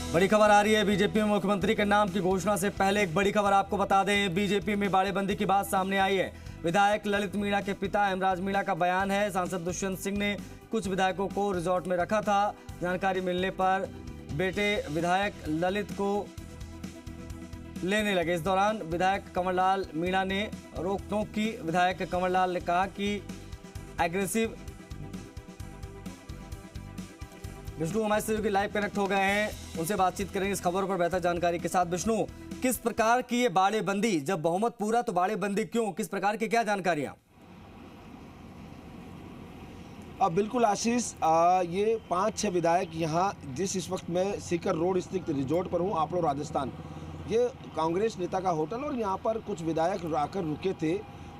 बड़ी खबर आ रही है बीजेपी में मुख्यमंत्री के नाम की घोषणा से पहले एक बड़ी खबर आपको बता दें। बीजेपी में बाड़ेबंदी की बात सामने आई है। विधायक ललित मीणा के पिता हेमराज मीणा का बयान है। सांसद दुष्यंत सिंह ने कुछ विधायकों को रिजॉर्ट में रखा था। जानकारी मिलने पर बेटे विधायक ललित को लेने लगे। इस दौरान विधायक कंवरलाल मीणा ने रोक टोक की। विधायक कंवरलाल ने कहा कि एग्रेसिव। विष्णु हमारे से जो लाइव कनेक्ट हो गए हैं, उनसे बातचीत करेंगे इस खबर पर बेहतर जानकारी के साथ। विष्णु, किस प्रकार की ये बाड़ेबंदी, जब बहुमत पूरा तो बाड़ेबंदी क्यों, किस प्रकार की क्या जानकारियां? बिल्कुल आशीष, ये 5-6 विधायक यहाँ इस वक्त मैं सीकर रोड स्थित रिजॉर्ट पर हूँ, आपलो राजस्थान। ये कांग्रेस नेता का होटल और यहाँ पर कुछ विधायक आकर रुके थे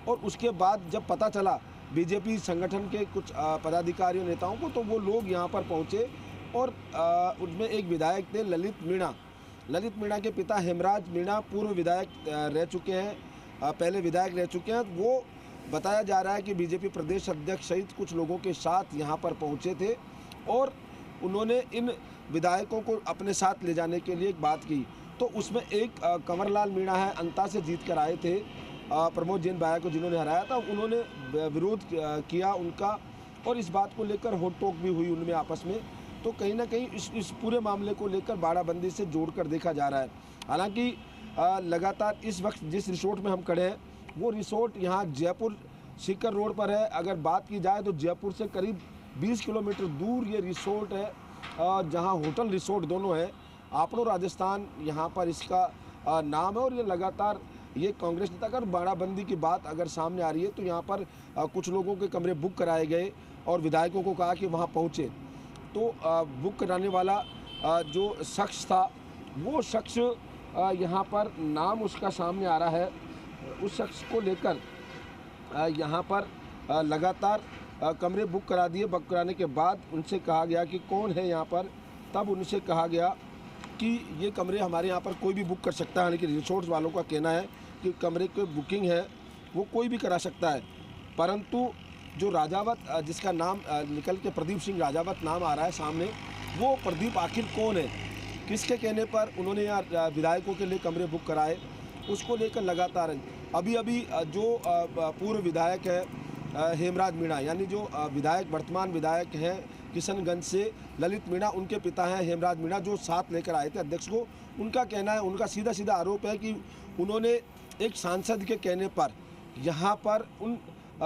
और उसके बाद जब पता चला बीजेपी संगठन के कुछ पदाधिकारियों नेताओं को, तो वो लोग यहाँ पर पहुँचे और उनमें एक विधायक थे ललित मीणा। ललित मीणा के पिता हेमराज मीणा पूर्व विधायक रह चुके हैं, पहले विधायक रह चुके हैं। वो बताया जा रहा है कि बीजेपी प्रदेश अध्यक्ष सहित कुछ लोगों के साथ यहाँ पर पहुँचे थे और उन्होंने इन विधायकों को अपने साथ ले जाने के लिए एक बात की। तो उसमें एक कंवरलाल मीणा है, अंता से जीत कर आए थे प्रमोद जैन भाई को जिन्होंने हराया था। उन्होंने विरोध किया उनका और इस बात को लेकर होट टोक भी हुई उनमें आपस में। तो कहीं ना कहीं इस पूरे मामले को लेकर बाड़ाबंदी से जोड़कर देखा जा रहा है। हालांकि लगातार इस वक्त जिस रिसोर्ट में हम खड़े हैं वो रिसोर्ट यहाँ जयपुर सीकर रोड पर है। अगर बात की जाए तो जयपुर से करीब 20 किलोमीटर दूर ये रिसोर्ट है, जहाँ होटल रिसोर्ट दोनों हैं। आपलो राजस्थान यहाँ पर इसका नाम है और ये लगातार ये कांग्रेस नेता का बाड़ाबंदी की बात अगर सामने आ रही है तो यहाँ पर कुछ लोगों के कमरे बुक कराए गए और विधायकों को कहा कि वहाँ पहुँचे। तो बुक कराने वाला जो शख्स था वो शख्स यहाँ पर नाम उसका सामने आ रहा है। उस शख्स को लेकर यहाँ पर लगातार कमरे बुक करा दिए। बुक कराने के बाद उनसे कहा गया कि कौन है यहाँ पर, तब उनसे कहा गया कि ये कमरे हमारे यहाँ पर कोई भी बुक कर सकता है। लेकिन रिसोर्ट वालों का कहना है कि कमरे की बुकिंग है वो कोई भी करा सकता है, परंतु जो राजावत जिसका नाम निकल के प्रदीप सिंह राजावत नाम आ रहा है सामने, वो प्रदीप आखिर कौन है, किसके कहने पर उन्होंने यहाँ विधायकों के लिए कमरे बुक कराए, उसको लेकर लगातार अभी जो पूर्व विधायक है हेमराज मीणा, यानी जो विधायक वर्तमान विधायक हैं किशनगंज से ललित मीणा, उनके पिता हैं हेमराज मीणा जो साथ लेकर आए थे अध्यक्ष को। उनका कहना है, उनका सीधा आरोप है कि उन्होंने एक सांसद के कहने पर यहाँ पर उन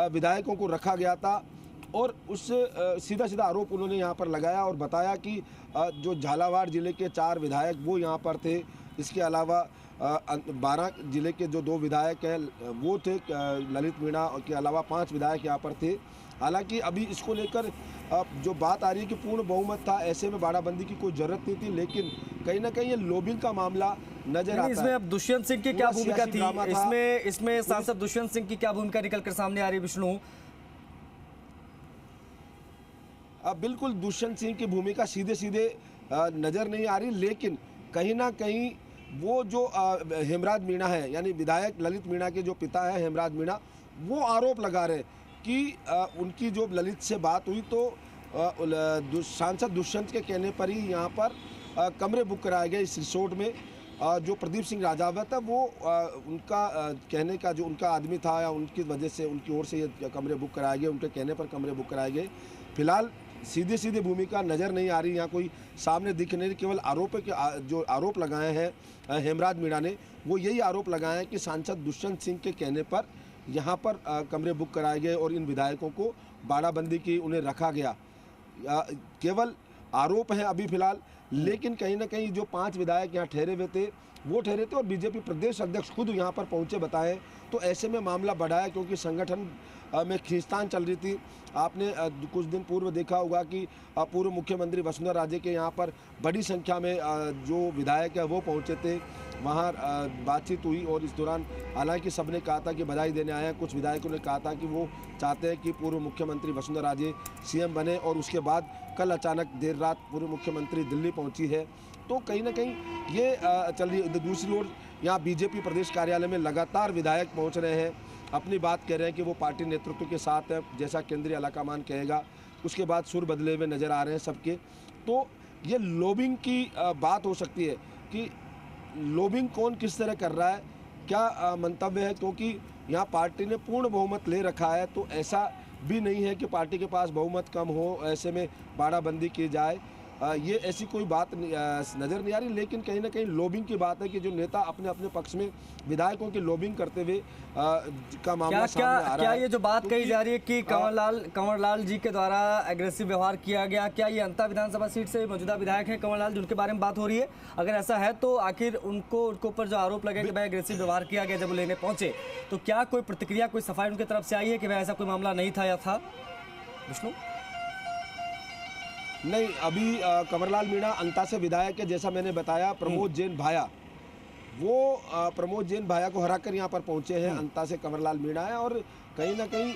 विधायकों को रखा गया था और उससे सीधा आरोप उन्होंने यहाँ पर लगाया और बताया कि जो झालावाड़ ज़िले के 4 विधायक वो यहाँ पर थे। इसके अलावा 12 ज़िले के जो 2 विधायक हैं वो थे ललित मीणा के अलावा 5 विधायक यहाँ पर थे। हालांकि अभी इसको लेकर जो बात आ रही है कि पूर्ण बहुमत था, ऐसे में बाड़ाबंदी की कोई ज़रूरत नहीं थी, लेकिन कहीं ना कहीं ये लॉबिंग का मामला नजर आता है। इसमें अब दुष्यंत सिंह की क्या भूमिका थी? इसमें सांसद दुष्यंत सिंह की क्या भूमिका निकलकर सामने आ रही है विष्णु? बिल्कुल दुष्यंत सिंह की भूमिका सीधे नज़र नहीं आ रही, लेकिन कहीं ना कहीं वो जो हेमराज मीणा है, यानी विधायक ललित मीणा के जो पिता है हेमराज मीणा, वो आरोप लगा रहे कि उनकी जो ललित से बात हुई तो सांसद दुष्यंत के कहने पर ही यहाँ पर कमरे बुक कराए गए इस रिसोर्ट में। जो प्रदीप सिंह राजावत है वो उनका कहने का जो उनका आदमी था या उनकी वजह से उनकी ओर से ये कमरे बुक कराए गए, उनके कहने पर कमरे बुक कराए गए। फिलहाल सीधे भूमिका नज़र नहीं आ रही, यहाँ कोई सामने दिख नहीं। केवल जो आरोप लगाए हैं हेमराज मीणा ने, वो यही आरोप लगाए हैं कि सांसद दुष्यंत सिंह के कहने पर यहाँ पर कमरे बुक कराए गए और इन विधायकों को बाड़ाबंदी की उन्हें रखा गया। केवल आरोप हैं अभी फिलहाल, लेकिन कहीं ना कहीं जो 5 विधायक यहाँ ठहरे हुए थे वो ठहरे थे और बीजेपी प्रदेश अध्यक्ष खुद यहाँ पर पहुँचे बताएं, तो ऐसे में मामला बढ़ा है क्योंकि संगठन में खींचतान चल रही थी। आपने कुछ दिन पूर्व देखा होगा कि पूर्व मुख्यमंत्री वसुंधरा राजे के यहाँ पर बड़ी संख्या में जो विधायक है वो पहुँचे थे, वहाँ बातचीत हुई और इस दौरान हालांकि सबने कहा था कि बधाई देने आए हैं। कुछ विधायकों ने कहा था कि वो चाहते हैं कि पूर्व मुख्यमंत्री वसुंधरा राजे सीएम बने और उसके बाद कल अचानक देर रात पूर्व मुख्यमंत्री दिल्ली पहुंची है। तो कहीं ना कहीं ये चल रही है। दूसरी ओर यहाँ बीजेपी प्रदेश कार्यालय में लगातार विधायक पहुंच रहे हैं, अपनी बात कह रहे हैं कि वो पार्टी नेतृत्व के साथ है, जैसा केंद्रीय आलाकमान कहेगा। उसके बाद सुर बदले हुए नज़र आ रहे हैं सबके। तो ये लॉबिंग की बात हो सकती है कि लॉबिंग कौन किस तरह कर रहा है, क्या मंतव्य है, क्योंकि यहाँ पार्टी ने पूर्ण बहुमत ले रखा है। तो ऐसा भी नहीं है कि पार्टी के पास बहुमत कम हो, ऐसे में बाड़ाबंदी की जाए, ये ऐसी कोई बात नज़र नहीं आ रही। लेकिन कहीं ना कहीं लॉबिंग की बात है कि जो नेता अपने अपने पक्ष में विधायकों की लॉबिंग करते हुए का मामला सामने आ रहा है। क्या ये जो बात कही जा रही है कि कंवरलाल जी के द्वारा एग्रेसिव व्यवहार किया गया, क्या ये अंता विधानसभा सीट से मौजूदा विधायक हैं कंवरलाल, जिनके बारे में बात हो रही है? अगर ऐसा है तो आखिर उनके ऊपर जो आरोप लगे कि भाई एग्रेसिव व्यवहार किया गया जब वो लेने पहुंचे, तो क्या कोई प्रतिक्रिया, कोई सफाई उनकी तरफ से आई है कि भाई ऐसा कोई मामला नहीं था या था? विष्णु? नहीं, अभी कंवरलाल मीणा अंता से विधायक है, जैसा मैंने बताया। प्रमोद जैन भाया, वो प्रमोद जैन भाया को हराकर यहाँ पर पहुँचे हैं। अंता से कंवरलाल मीणा है और कहीं ना कहीं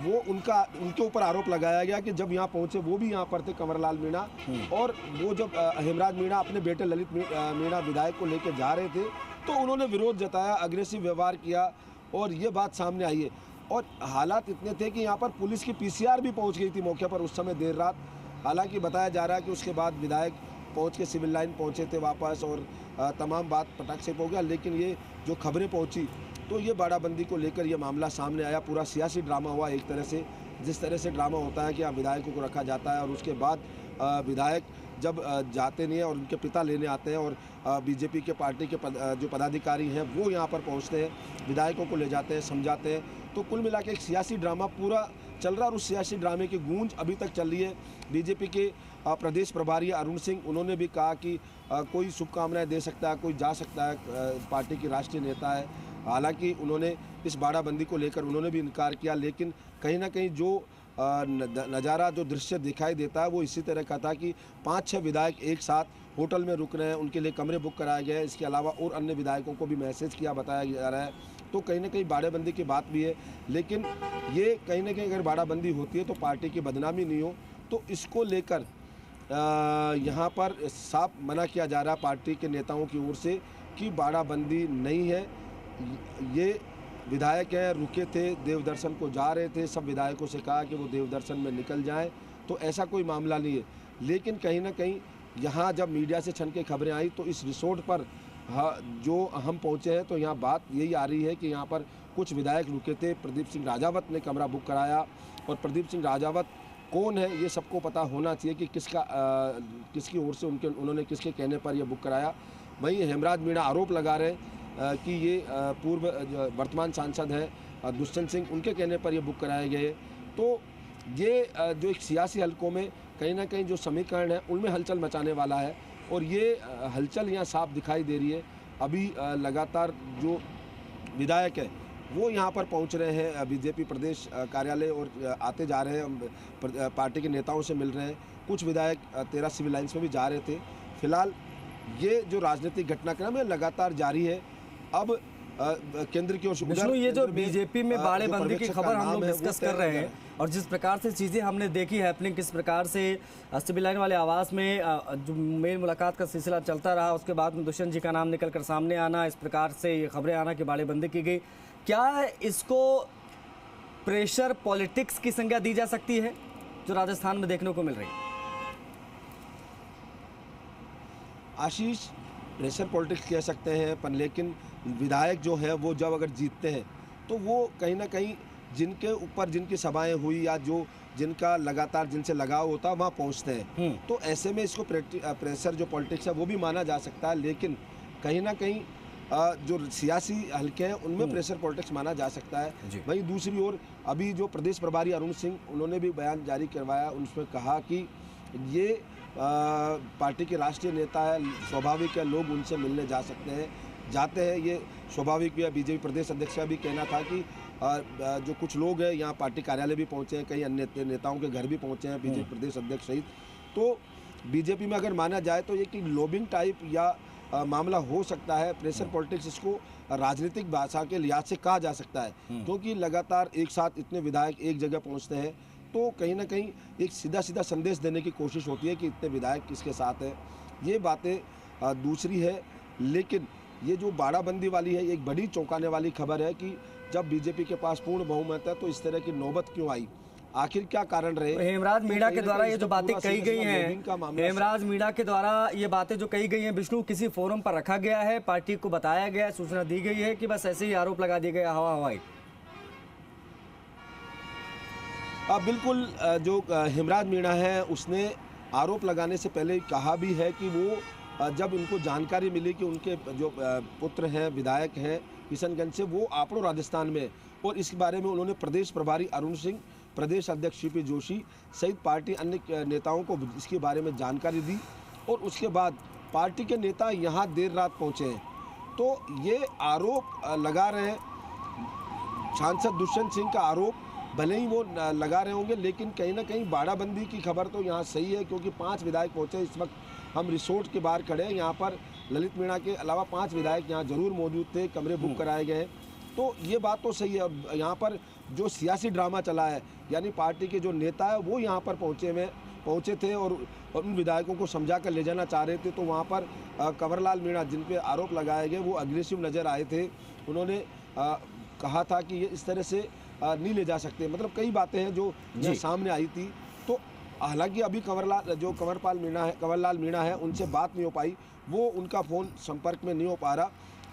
वो उनके ऊपर आरोप लगाया गया कि जब यहाँ पहुँचे वो भी यहाँ पर थे कंवरलाल मीणा, और वो जब हेमराज मीणा अपने बेटे ललित मीणा विधायक को लेकर जा रहे थे तो उन्होंने विरोध जताया, अग्रेसिव व्यवहार किया और ये बात सामने आई है। और हालात इतने थे कि यहाँ पर पुलिस की पीसीआर भी पहुँच गई थी मौके पर उस समय देर रात। हालांकि बताया जा रहा है कि उसके बाद विधायक पहुंच के सिविल लाइन पहुंचे थे वापस और तमाम बात पटक से हो गया। लेकिन ये जो खबरें पहुंची तो ये बाड़ाबंदी को लेकर ये मामला सामने आया। पूरा सियासी ड्रामा हुआ एक तरह से, जिस तरह से ड्रामा होता है कि यहाँ विधायकों को रखा जाता है और उसके बाद विधायक जब जाते नहीं हैं और उनके पिता लेने आते हैं और बीजेपी के पार्टी के जो पदाधिकारी हैं वो यहाँ पर पहुँचते हैं, विधायकों को ले जाते हैं, समझाते हैं। तो कुल मिला के एक सियासी ड्रामा पूरा चल रहा है और उस सियासी ड्रामे की गूंज अभी तक चल रही है। बीजेपी के प्रदेश प्रभारी अरुण सिंह, उन्होंने भी कहा कि कोई शुभकामनाएं दे सकता है, कोई जा सकता है, पार्टी की राष्ट्रीय नेता है। हालांकि उन्होंने इस बाड़ाबंदी को लेकर उन्होंने भी इनकार किया। लेकिन कहीं ना कहीं जो नज़ारा, जो दृश्य दिखाई देता है वो इसी तरह का था कि 5-6 विधायक एक साथ होटल में रुक रहे हैं, उनके लिए कमरे बुक कराए गए हैं। इसके अलावा और अन्य विधायकों को भी मैसेज किया, बताया जा रहा है। तो कहीं ना कहीं बाड़ाबंदी की बात भी है। लेकिन ये कहीं ना कहीं अगर बाड़ाबंदी होती है तो पार्टी की बदनामी नहीं हो, तो इसको लेकर यहाँ पर साफ मना किया जा रहा है पार्टी के नेताओं की ओर से कि बाड़ाबंदी नहीं है। ये विधायक हैं, रुके थे, देवदर्शन को जा रहे थे, सब विधायकों से कहा कि वो देवदर्शन में निकल जाएं, तो ऐसा कोई मामला नहीं है। लेकिन कहीं ना कहीं यहाँ जब मीडिया से छन के खबरें आई तो इस रिसोर्ट पर जो हम पहुँचे हैं तो यहाँ बात यही आ रही है कि यहाँ पर कुछ विधायक रुके थे। प्रदीप सिंह राजावत ने कमरा बुक कराया और प्रदीप सिंह राजावत कौन है ये सबको पता होना चाहिए कि किसकी ओर से उन्होंने किसके कहने पर यह बुक कराया। वहीं हेमराज मीणा आरोप लगा रहे हैं कि ये पूर्व वर्तमान सांसद हैं दुष्यंत सिंह, उनके कहने पर ये बुक कराए गए। तो ये जो एक सियासी हलकों में कहीं ना कहीं जो समीकरण है उनमें हलचल मचाने वाला है और ये हलचल यहाँ साफ दिखाई दे रही है। अभी लगातार जो विधायक है वो यहाँ पर पहुँच रहे हैं बीजेपी प्रदेश कार्यालय और आते जा रहे हैं, पार्टी के नेताओं से मिल रहे हैं। कुछ विधायक 13 सिविल लाइन्स में भी जा रहे थे। फिलहाल ये जो राजनीतिक घटनाक्रम है लगातार जारी है। अब केंद्र की ओर से विष्णु, ये जो बीजेपी में बाड़ेबंदी की खबर हम लोग डिस्कस कर रहे हैं और जिस प्रकार से चीज़ें हमने देखी हैपनिंग, किस प्रकार से सिविल लाइन वाले आवास में जो मेल मुलाकात का सिलसिला चलता रहा, उसके बाद में दुष्यंत जी का नाम निकल कर सामने आना, इस प्रकार से ये खबरें आना कि बाड़ेबंदी की गई, क्या इसको प्रेशर पॉलिटिक्स की संज्ञा दी जा सकती है जो राजस्थान में देखने को मिल रही है? आशीष, प्रेशर पॉलिटिक्स कह सकते हैं, पर लेकिन विधायक जो है वो जब अगर जीतते हैं तो वो कहीं ना कहीं जिनके ऊपर जिनकी सभाएं हुई या जो जिनका लगातार जिनसे लगाव होता है वहाँ पहुँचते हैं। तो ऐसे में इसको प्रेशर जो पॉलिटिक्स है वो भी माना जा सकता है। लेकिन कहीं ना कहीं जो सियासी हल्के हैं उनमें प्रेशर पॉलिटिक्स माना जा सकता है। वहीं दूसरी ओर अभी जो प्रदेश प्रभारी अरुण सिंह, उन्होंने भी बयान जारी करवाया, उसमें कहा कि ये पार्टी के राष्ट्रीय नेता है, स्वाभाविक है लोग उनसे मिलने जा सकते हैं, जाते हैं, ये स्वाभाविक भी है। बीजेपी प्रदेश अध्यक्ष का भी कहना था कि जो कुछ लोग हैं यहाँ पार्टी कार्यालय भी पहुँचे हैं, कई अन्य नेताओं के घर भी पहुँचे हैं बीजेपी प्रदेश अध्यक्ष सहित। तो बीजेपी में अगर माना जाए तो ये कि लॉबिंग टाइप या मामला हो सकता है। प्रेशर पॉलिटिक्स इसको राजनीतिक भाषा के लिहाज से कहा जा सकता है, क्योंकि लगातार एक साथ इतने विधायक एक जगह पहुँचते हैं तो कहीं ना कहीं एक सीधा संदेश देने की कोशिश होती है कि इतने विधायक किसके साथ हैं। ये बातें दूसरी है। लेकिन ये जो बाड़ाबंदी वाली है, एक बड़ी चौंकाने वाली खबर है कि जब बीजेपी के पास पूर्ण बहुमत है तो इस तरह की नौबत क्यों आई। आखिर क्या कारण रहे। हेमराज मीणा के द्वारा ये जो बातें पूरा कही गई लॉबिंग का हैं, मामला हेमराज मीणा के द्वारा ये बातें जो कही गई हैं विष्णु, किसी फोरम पर रखा गया है, पार्टी को बताया गया है, सूचना दी गई है कि बस ऐसे ही आरोप लगा दिए गए हवा हवाई? बिल्कुल जो हेमराज मीणा है उसने आरोप लगाने से पहले कहा भी है कि वो जब उनको जानकारी मिली कि उनके जो पुत्र हैं विधायक हैं किशनगंज से, वो आपड़ो राजस्थान में, और इस बारे में उन्होंने प्रदेश प्रभारी अरुण सिंह, प्रदेश अध्यक्ष सीपी जोशी सहित पार्टी अन्य नेताओं को इसके बारे में जानकारी दी, और उसके बाद पार्टी के नेता यहाँ देर रात पहुँचे हैं। तो ये आरोप लगा रहे हैं, सांसद दुष्यंत सिंह का आरोप भले ही वो लगा रहे होंगे, लेकिन कहीं ना कहीं बाड़ाबंदी की खबर तो यहाँ सही है, क्योंकि 5 विधायक पहुँचे। इस वक्त हम रिसोर्ट के बाहर खड़े हैं, यहाँ पर ललित मीणा के अलावा 5 विधायक यहाँ जरूर मौजूद थे, कमरे बुक कराए गए हैं। तो ये बात तो सही है। और यहाँ पर जो सियासी ड्रामा चला है, यानी पार्टी के जो नेता है वो यहाँ पर पहुँचे थे और उन विधायकों को समझा कर ले जाना चाह रहे थे। तो वहाँ पर कंवरलाल मीणा, जिन पे आरोप लगाए गए, वो अग्रेसिव नज़र आए थे। उन्होंने कहा था कि ये इस तरह से नहीं ले जा सकते। मतलब कई बातें हैं जो सामने आई थी। तो हालांकि अभी कंवरलाल मीणा है, उनसे बात नहीं हो पाई, वो उनका फ़ोन संपर्क में नहीं हो पा रहा।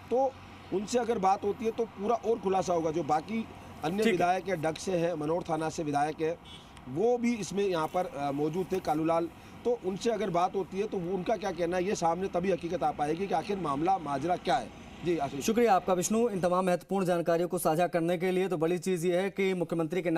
तो उनसे अगर बात होती है तो पूरा और खुलासा होगा। जो बाकी अन्य विधायक है, डग से है, मनोर थाना से विधायक है, वो भी इसमें यहाँ पर मौजूद थे, कालूलाल। तो उनसे अगर बात होती है तो वो उनका क्या कहना है, ये सामने तभी हकीकत आ पाएगी कि आखिर माजरा क्या है। जी आशीष, शुक्रिया आपका विष्णु इन तमाम महत्वपूर्ण जानकारियों को साझा करने के लिए। तो बड़ी चीज़ ये है कि मुख्यमंत्री के